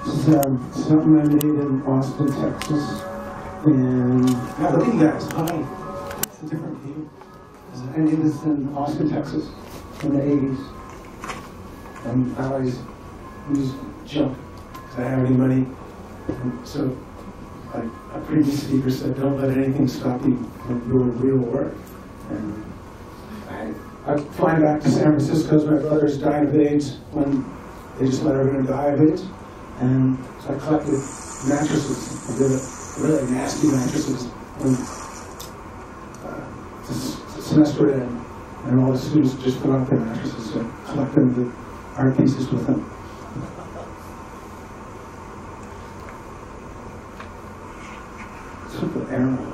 This is something I made in Austin, Texas. And yeah, look at you guys. Hi. It's a different view. I made this in Austin, Texas in the 80s. I always used junk because I didn't have any money. And so, like a previous speaker said, don't let anything stop you from doing real work. And I fly back to San Francisco because my brothers died of AIDS when they just let everyone die of AIDS. And so I collected mattresses. I did really nasty mattresses when the semester ended, and all the students just put out their mattresses, so I collected the art pieces with them. Super arrow.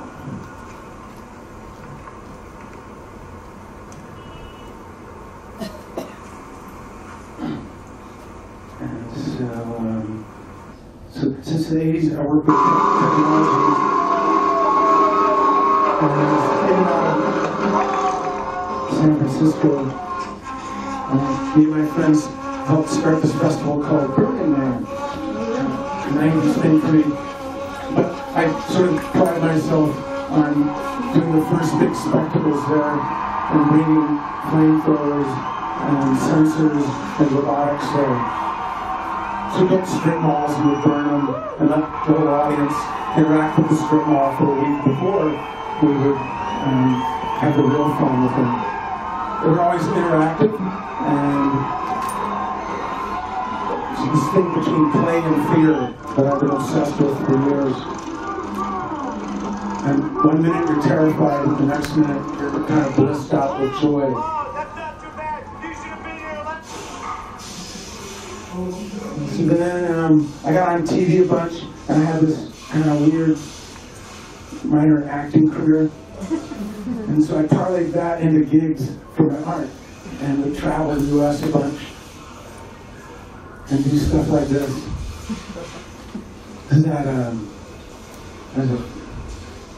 So since the 80s, I work with technology. In San Francisco, me and my friends helped start this festival called Burning Man. A 90s thing for me. But I sort of pride myself on doing the first big spectacles there and bringing flamethrowers and sensors and robotics there. So we built strip malls and would burn them and let the whole audience interact with the strip mall for a week before we would have the real fun with them. They were always interactive, and it's this thing between play and fear that I've been obsessed with for years. And one minute you're terrified, and the next minute you're kind of blissed out with joy. So then I got on TV a bunch, and I had this kind of weird minor acting career. And so I parlayed that into gigs for my art, and would travel the US a bunch and do stuff like this.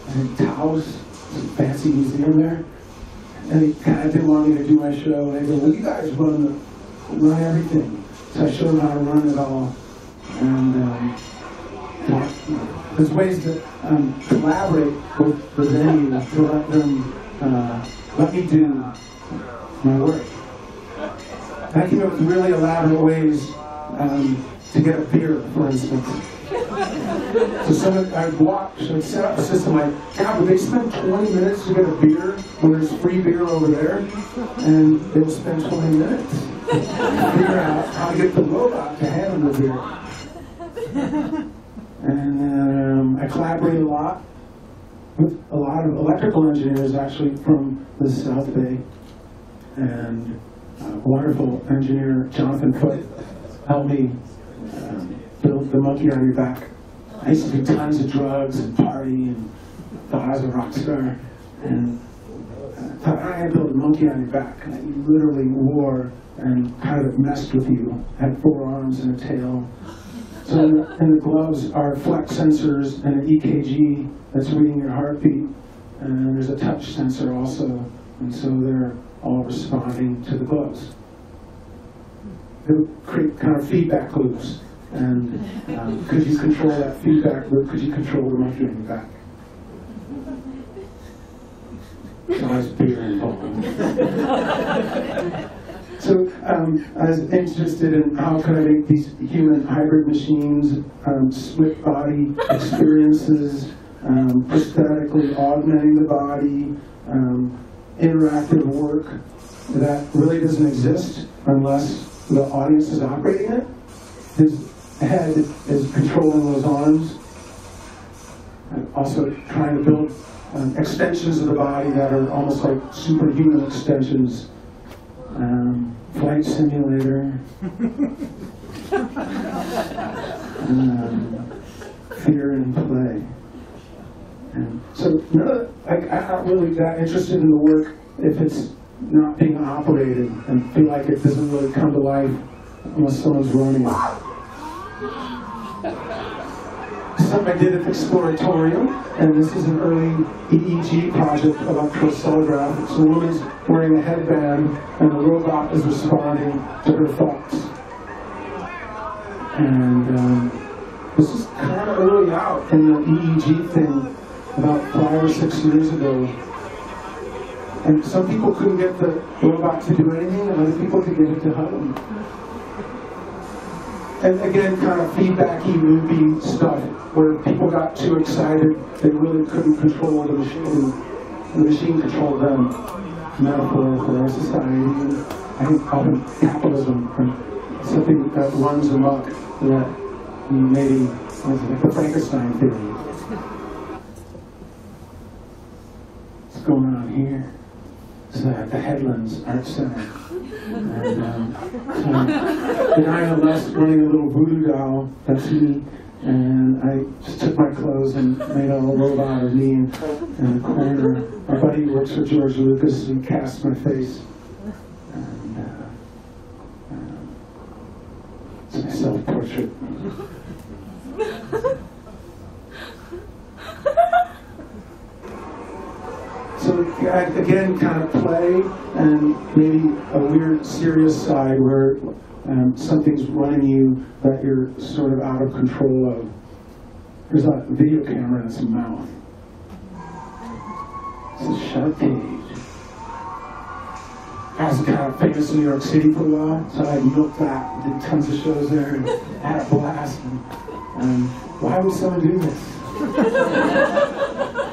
There's Taos, some fancy museum there, and they kind of didn't want me to do my show, and they go, well, you guys run everything. So I showed them how to run it all, and there's ways to collaborate with the venue to let them let me do my work. And I came up with really elaborate ways to get a beer, for instance. So I'd walk, so I'd set up a system like, God, would they spend 20 minutes to get a beer when there's free beer over there? And they will spend 20 minutes to figure out how to get the robot to hand them the beer. And I collaborate a lot with a lot of electrical engineers, actually, from the South Bay. And a wonderful engineer, Jonathan Foote, helped me build the monkey on your back. I used to do tons of drugs and party and thought I was a rock star. And thought I had to build a monkey on your back that you literally wore and kind of messed with you. Had 4 arms and a tail. So in the gloves are flex sensors and an EKG that's reading your heartbeat. And there's a touch sensor also. And so they're all responding to the gloves. They create kind of feedback loops. And could you control that feedback loop? Could you control the monkey on your back? So I was beer involved. So I was interested in how could I make these human hybrid machines, split body experiences, prosthetically augmenting the body, interactive work that really doesn't exist unless the audience is operating it. His head is controlling those arms. I'm also trying to build extensions of the body that are almost like superhuman extensions. Flight simulator. Fear and play. And so I'm not really that interested in the work if it's not being operated and feel like it doesn't really come to life unless someone's running it. something I did at the Exploratorium, and this is an early EEG project, electrocellular. It's a woman's wearing a headband, and the robot is responding to her thoughts. And this is kind of early out in the EEG thing, about 5 or 6 years ago. And some people couldn't get the robot to do anything, and other people could get it to hug them. And again, kind of feedbacky, loopy stuff, where people got too excited, they really couldn't control the machine. The machine controlled them. Metaphor for our society. And I think often capitalism, something that runs amok, that maybe like the Frankenstein theory. What's going on here? It's the Headlands Art Center. And behind the left, running a little voodoo doll, that's me. And I just took my clothes and made a little robot of me in the corner. My buddy works for George Lucas, and he cast my face. And it's my self-portrait. So again, kind of play and maybe a weird, serious side where something's running you that you're sort of out of control of. There's a video camera in its mouth. It's a shark cage. I was kind of famous in New York City for a while, so I milked that, did tons of shows there, and had a blast. And why would someone do this?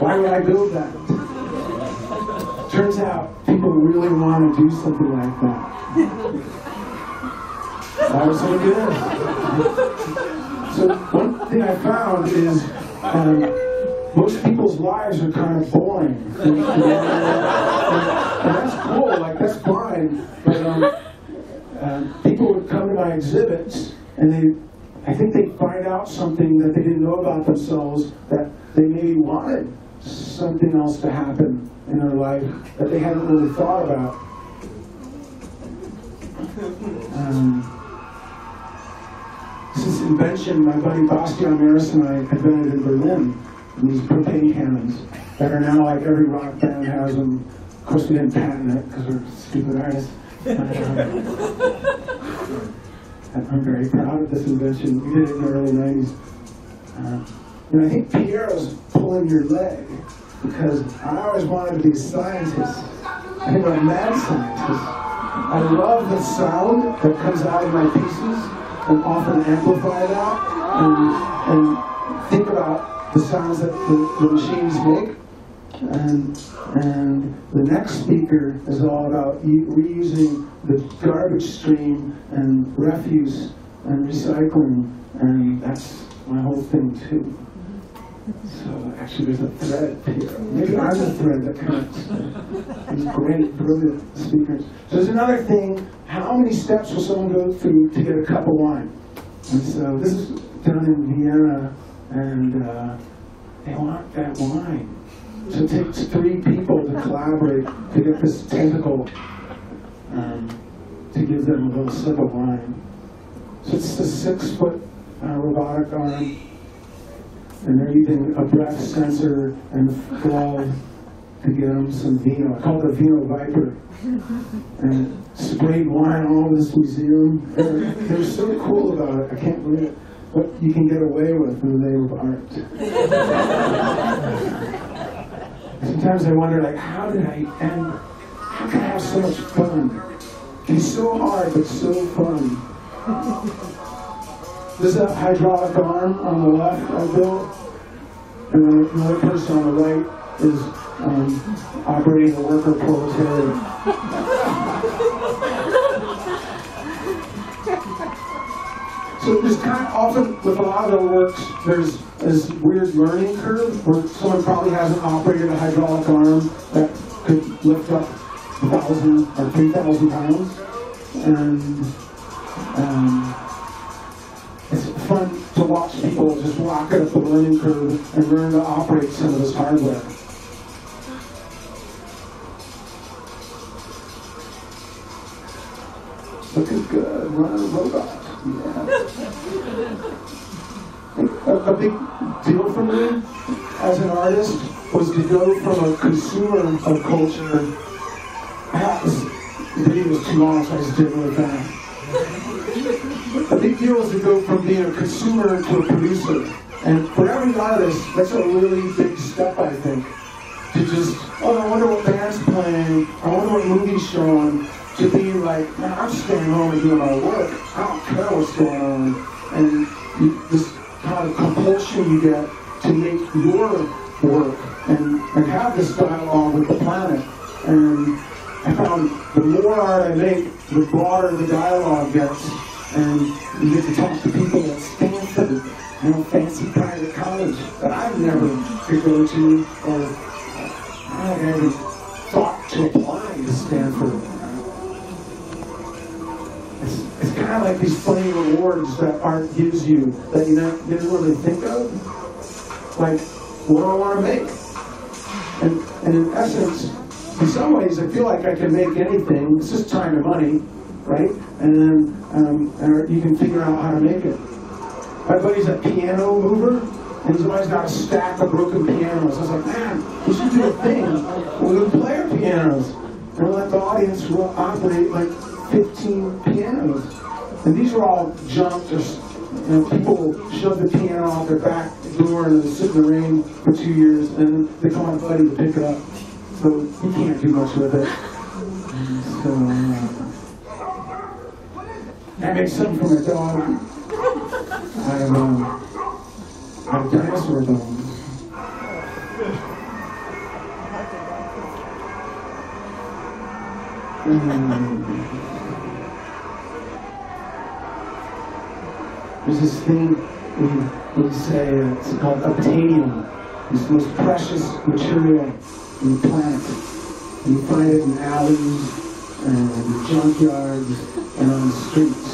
Why would I build that? Turns out people really want to do something like that. Why would someone do this? So one thing I found is most people's lives are kind of boring. And that's cool, like that's fine. But people would come to my exhibits and I think they'd find out something that they didn't know about themselves, that they maybe wanted something else to happen in their life that they hadn't really thought about. This invention, my buddy Bastian Maris and I invented in Berlin, these propane cannons that are now like every rock band has them. Of course, we didn't patent it because we're stupid artists. I'm very proud of this invention. We did it in the early 90s. And I think Piero's pulling your leg because I always wanted to be a scientist. I think I'm a mad scientist. I love the sound that comes out of my pieces and often amplify that and think about the sounds that the machines make. And the next speaker is all about reusing the garbage stream and refuse and recycling, and that's my whole thing too. So actually there's a thread here. Maybe I'm the thread that connects. These great, brilliant speakers. So there's another thing, how many steps will someone go through to get a cup of wine? And so this is done in Vienna, and they want that wine. So it takes 3 people to collaborate to get this tentacle to give them a little sip of wine. So it's a 6-foot robotic arm, and they're using a breath sensor and glove to get them some vino. I call it a vino viper. And sprayed wine all over this museum. They're so cool about it. I can't believe it. What you can get away with in the name of art. Sometimes I wonder, like, how can I have so much fun? It's so hard, but so fun. There's a hydraulic arm on the left I built, and then another person on the right is operating a worker proletariat. So there's kind of often, with a lot of their works, there's this weird learning curve where someone probably hasn't operated a hydraulic arm that could lift up 1,000 or 3,000 pounds. And it's fun to watch people just rocket up the learning curve and learn to operate some of this hardware. Looking good, running a robot. Yeah. a big deal for me as an artist was to go from a consumer of culture. The video was too long, so I just did it really fast. A big deal was to go from being a consumer to a producer. And for every artist, that's a really big step, I think. To just, oh, I wonder what band's playing, I wonder what movie's showing, to be like, man, I'm staying home and doing my work. I don't care what's going on. And this kind of compulsion you get to make your work and have this dialogue with the planet. And I found the more art I make, the broader the dialogue gets. And you get to talk to people at Stanford, fancy private college that I've never could go to, or I never thought to apply to Stanford. It's kind of like these funny rewards that art gives you that you didn't really think of. Like, what do I want to make? And in essence, in some ways, I feel like I can make anything. It's just time and money, right? And then you can figure out how to make it. My buddy's a piano mover, and he's always got a stack of broken pianos. I was like, man, we should do a thing where we play our pianos and let the audience operate like 15 pianos. And these are all junk, just people shove the piano off their back door and they sit in the rain for 2 years, and then they call my buddy to pick it up. So he can't do much with it. So I make something for my dog. I have dinosaur bones. There's this thing we say, it's called obtainium. It's the most precious material on the planet. And you find it in alleys and junkyards and on the streets.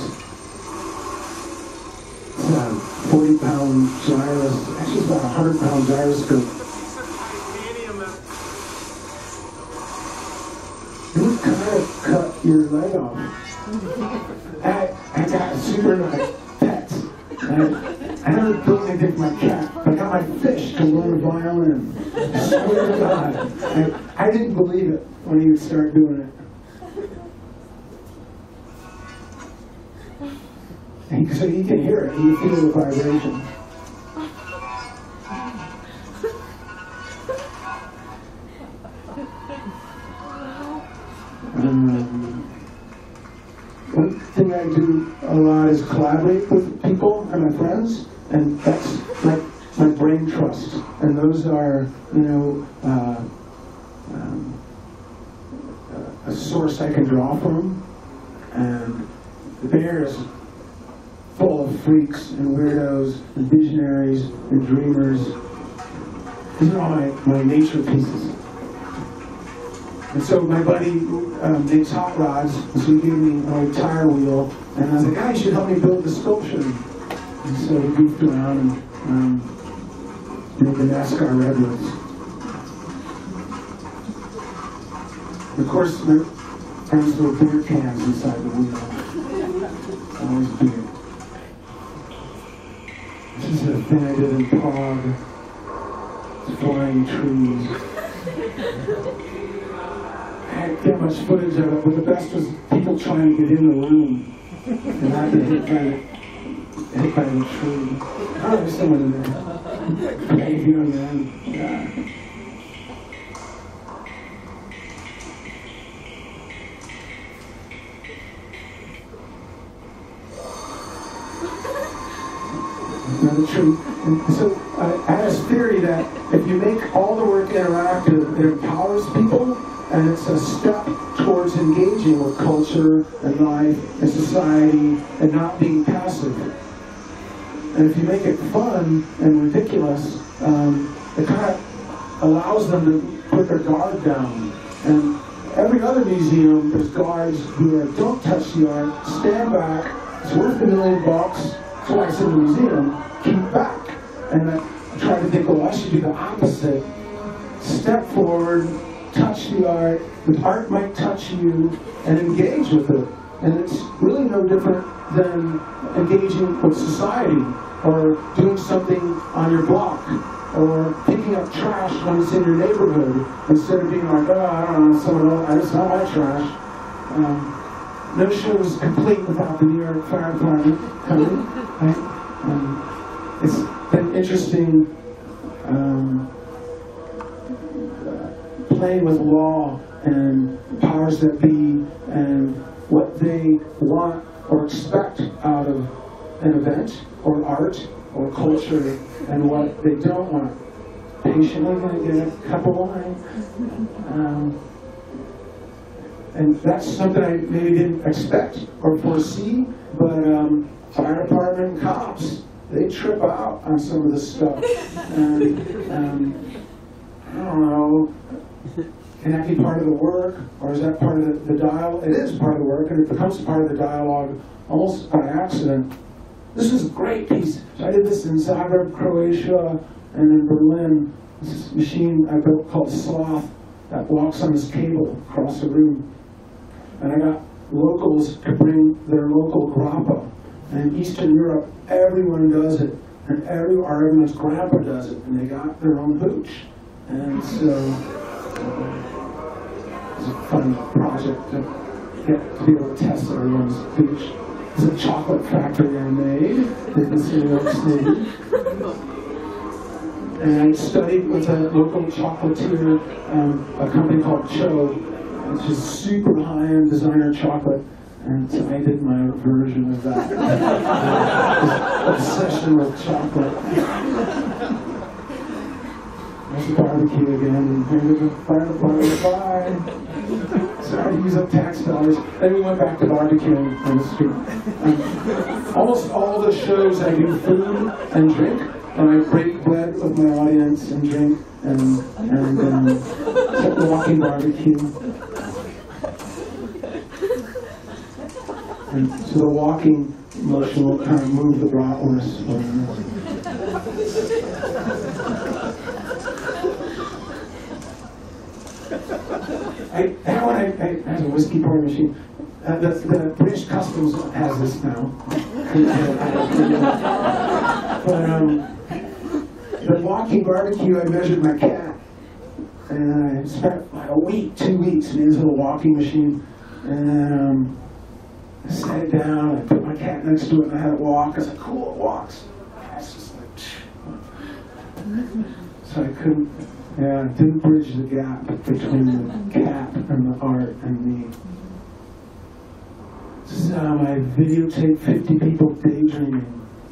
It's a 40-pound gyroscope. Actually, it's about a 100-pound gyroscope. It would kind of cut your leg off. I got a super nice pet. I never built anything for my cat, but I got my fish to learn a violin. I swear to God. I didn't believe it when he would start doing it. So he can hear it, he can feel the vibration. One thing I do a lot is collaborate with people and my friends, and that's like my brain trust. And those are, a source I can draw from. And the Bear is full of freaks and weirdos and visionaries and dreamers. These are all my nature pieces. And so my buddy makes hot rods, and so he gave me an old tire wheel, and I was like, you should help me build the sculpture. And so we goofed around and made the NASCAR Redwoods. Of course, there turns little beer cans inside the wheel. Always beer. This is a thing I did in Prague. It's flying trees. I didn't get much footage of it, but the best was people trying to get in the room. And I get hit by the tree. Oh, there's someone in there. Hey, you know, man. Yeah. Another tree. And so I had this theory that if you make all the work interactive, it empowers people, and it's a step towards engaging with culture and life and society and not being passive. And if you make it fun and ridiculous, it kind of allows them to put their guard down. And every other museum, there's guards who are, don't touch the art, stand back, it's worth $1 million. That's why I said in the museum, keep back. And I tried to think, well, I should do the opposite. Step forward, touch the art might touch you, and engage with it. And it's really no different than engaging with society. or doing something on your block, or picking up trash when it's in your neighborhood, instead of being like, oh, I don't know, someone else, it's not my trash. No show is complete without the New York Fire Department coming, right? It's been interesting playing with law and powers that be and what they want or expect out of an event or art or culture and what they don't want. Patiently going to get a couple lines. And that's something I maybe didn't expect or foresee, but fire department cops, they trip out on some of this stuff. And I don't know, can that be part of the work, or is that part of the dialogue? It is part of the work, and it becomes part of the dialogue almost by accident. This is a great piece. So I did this in Zagreb, Croatia, and in Berlin. This is a machine I built called Sloth that walks on this cable across the room. And I got locals to bring their local grappa. And in Eastern Europe, everyone does it. And everyone's grandpa does it. And they got their own hooch. And so it's a fun project to get to be able to test everyone's hooch. It's a chocolate factory I made in New York City. And I studied with a local chocolatier, a company called Cho, which is super high-end designer chocolate, and so I did my version of that. Obsession with chocolate. There's the barbecue again, and here's the fire department, bye. Sorry to use up tax dollars. Then we went back to barbecuing on the street. Almost all the shows I do food and drink, and I break bread with my audience and drink and walking barbecue. And so the walking motion will kind of move the bratwurst. I have a whiskey pouring machine. The British Customs has this now. But the walking barbecue, I measured my cat. And I spent like a week, 2 weeks in this little walking machine. And I sat it down, I put my cat next to it, and I had it walk. I was like, cool, it walks. I was just like, so I couldn't, didn't bridge the gap between the cat and the art and me. So I videotaped 50 people daydreaming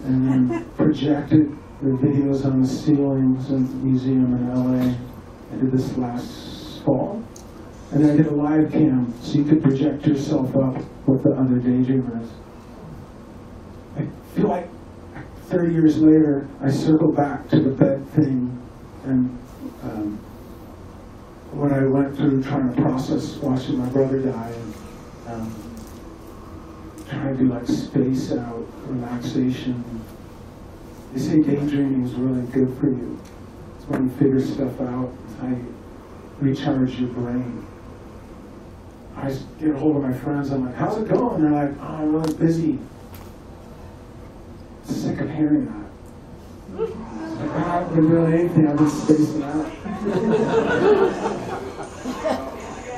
and then projected the videos on the ceilings of the museum in LA. I did this last fall. And then I did a live cam, so you could project yourself up with the other daydreamers. I feel like 30 years later, I circle back to the bed thing, and when I went through trying to process watching my brother die, and trying to do like space out, relaxation. They say daydreaming is really good for you. It's when you figure stuff out, it's how you recharge your brain. I just get a hold of my friends, I'm like, how's it going? They're like, oh, I'm really busy. Sick of hearing that. Like, I haven't been doing anything, I've been spacing out.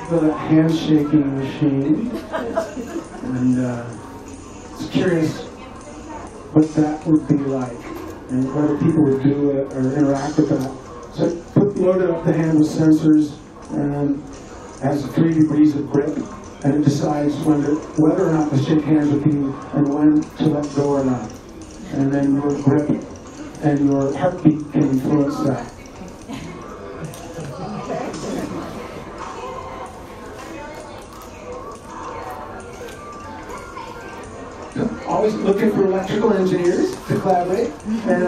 The handshaking machine. And it's curious what that would be like, and whether people would do it or interact with that. So I loaded up the hand with sensors, and has 3 degrees of grip, and it decides whether or not to shake hands with you and when to let go or not. And then your grip and your heartbeat can influence that. Always looking for electrical engineers to collaborate, and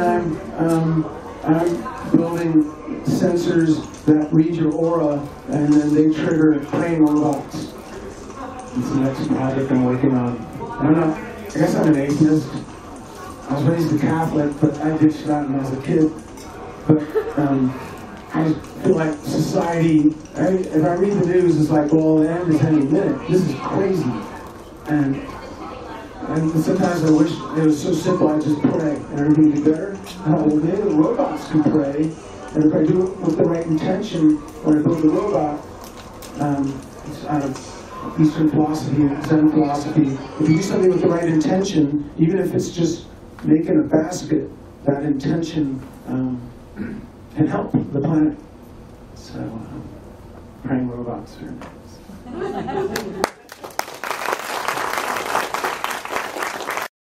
I'm building sensors that read your aura, and then they trigger praying robots. It's the next project I'm working on. I guess I'm an atheist. I was raised a Catholic, but I ditched that when I was a kid. But I feel like society, if I read the news, it's like, well, the end is any minute. This is crazy. And And sometimes I wish it was so simple, I just pray and everything would be better. Well, maybe the robots can pray, and if I do it with the right intention, when I build the robot, it's out of Eastern philosophy, Zen philosophy. If you do something with the right intention, even if it's just making a basket, that intention can help the planet. So, praying robots are nice.